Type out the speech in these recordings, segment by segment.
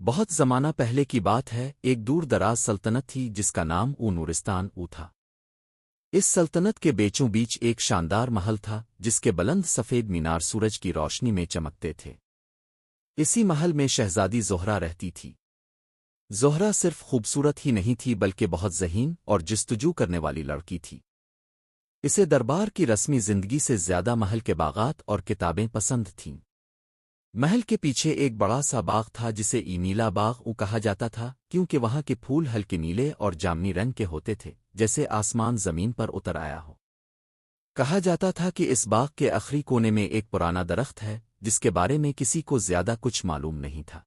بہت زمانہ پہلے کی بات ہے، ایک دور دراز سلطنت تھی جس کا نام نورستان تھا۔ اس سلطنت کے بیچوں بیچ ایک شاندار محل تھا جس کے بلند سفید مینار سورج کی روشنی میں چمکتے تھے۔ اسی محل میں شہزادی زہرہ رہتی تھی۔ زہرہ صرف خوبصورت ہی نہیں تھی بلکہ بہت ذہین اور جستجو کرنے والی لڑکی تھی۔ اسے دربار کی رسمی زندگی سے زیادہ محل کے باغات اور کتابیں پسند تھیں۔ محل کے پیچھے ایک بڑا سا باغ تھا جسے نیلا باغ کہا جاتا تھا، کیونکہ وہاں کے پھول ہلکے نیلے اور جامنی رنگ کے ہوتے تھے، جیسے آسمان زمین پر اتر آیا ہو۔ کہا جاتا تھا کہ اس باغ کے آخری کونے میں ایک پرانا درخت ہے جس کے بارے میں کسی کو زیادہ کچھ معلوم نہیں تھا۔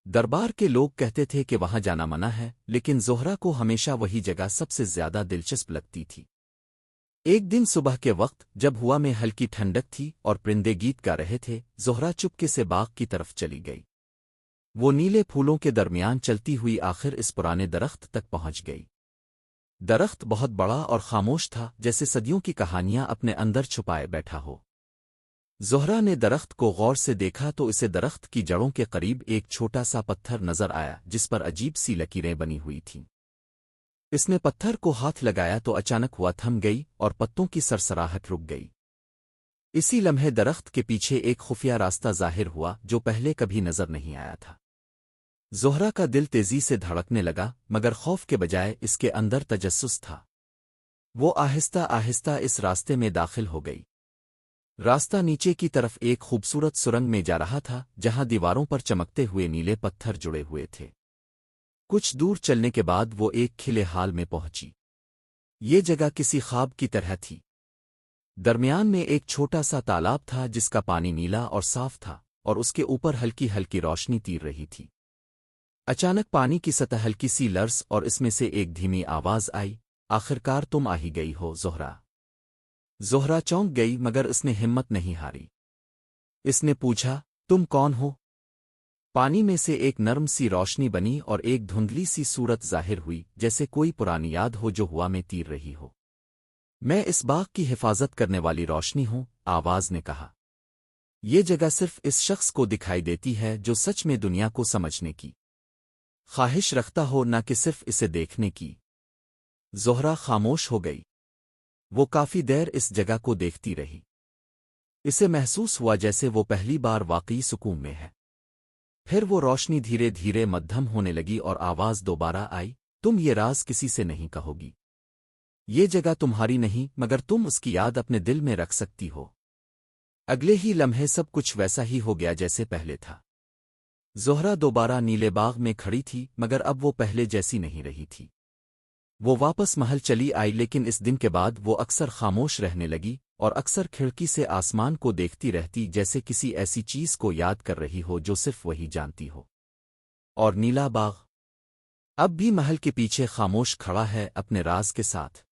دربار کے لوگ کہتے تھے کہ وہاں جانا منع ہے، لیکن زہرہ کو ہمیشہ وہی جگہ سب سے زیادہ دلچسپ لگتی تھی۔ ایک دن صبح کے وقت جب ہوا میں ہلکی ٹھنڈک تھی اور پرندے گیت گا رہے تھے، زہرہ چپکے سے باغ کی طرف چلی گئی۔ وہ نیلے پھولوں کے درمیان چلتی ہوئی آخر اس پرانے درخت تک پہنچ گئی۔ درخت بہت بڑا اور خاموش تھا، جیسے صدیوں کی کہانیاں اپنے اندر چھپائے بیٹھا ہو۔ زہرہ نے درخت کو غور سے دیکھا تو اسے درخت کی جڑوں کے قریب ایک چھوٹا سا پتھر نظر آیا جس پر عجیب سی لکیریں بنی ہوئی تھیں۔ اس نے پتھر کو ہاتھ لگایا تو اچانک ہوا تھم گئی اور پتوں کی سرسراہٹ رک گئی۔ اسی لمحے درخت کے پیچھے ایک خفیہ راستہ ظاہر ہوا جو پہلے کبھی نظر نہیں آیا تھا۔ زہرہ کا دل تیزی سے دھڑکنے لگا، مگر خوف کے بجائے اس کے اندر تجسس تھا۔ وہ آہستہ آہستہ اس راستے میں داخل ہو گئی۔ راستہ نیچے کی طرف ایک خوبصورت سرنگ میں جا رہا تھا جہاں دیواروں پر چمکتے ہوئے نیلے پتھر جڑے ہوئے تھے۔ کچھ دور چلنے کے بعد وہ ایک کھلے حال میں پہنچی۔ یہ جگہ کسی خواب کی طرح تھی۔ درمیان میں ایک چھوٹا سا تالاب تھا جس کا پانی نیلا اور صاف تھا، اور اس کے اوپر ہلکی ہلکی روشنی تیر رہی تھی۔ اچانک پانی کی سطح ہلکی سی لرز اور اس میں سے ایک دھیمی آواز آئی، آخرکار تم آ ہی گئی ہو زہرہ۔ زہرہ چونک گئی مگر اس نے ہمت نہیں ہاری۔ اس نے پوچھا، تم کون ہو؟ پانی میں سے ایک نرم سی روشنی بنی اور ایک دھندلی سی صورت ظاہر ہوئی، جیسے کوئی پرانی یاد ہو جو ہوا میں تیر رہی ہو۔ میں اس باغ کی حفاظت کرنے والی روشنی ہوں، آواز نے کہا۔ یہ جگہ صرف اس شخص کو دکھائی دیتی ہے جو سچ میں دنیا کو سمجھنے کی خواہش رکھتا ہو، نہ کہ صرف اسے دیکھنے کی۔ زہرہ خاموش ہو گئی۔ وہ کافی دیر اس جگہ کو دیکھتی رہی۔ اسے محسوس ہوا جیسے وہ پہلی بار واقعی سکون میں ہے۔ پھر وہ روشنی دھیرے دھیرے مدھم ہونے لگی اور آواز دوبارہ آئی، تم یہ راز کسی سے نہیں کہو گی۔ یہ جگہ تمہاری نہیں، مگر تم اس کی یاد اپنے دل میں رکھ سکتی ہو۔ اگلے ہی لمحے سب کچھ ویسا ہی ہو گیا جیسے پہلے تھا۔ زہرہ دوبارہ نیلے باغ میں کھڑی تھی، مگر اب وہ پہلے جیسی نہیں رہی تھی۔ وہ واپس محل چلی آئی، لیکن اس دن کے بعد وہ اکثر خاموش رہنے لگی اور اکثر کھڑکی سے آسمان کو دیکھتی رہتی، جیسے کسی ایسی چیز کو یاد کر رہی ہو جو صرف وہی جانتی ہو۔ اور نیلا باغ اب بھی محل کے پیچھے خاموش کھڑا ہے اپنے راز کے ساتھ۔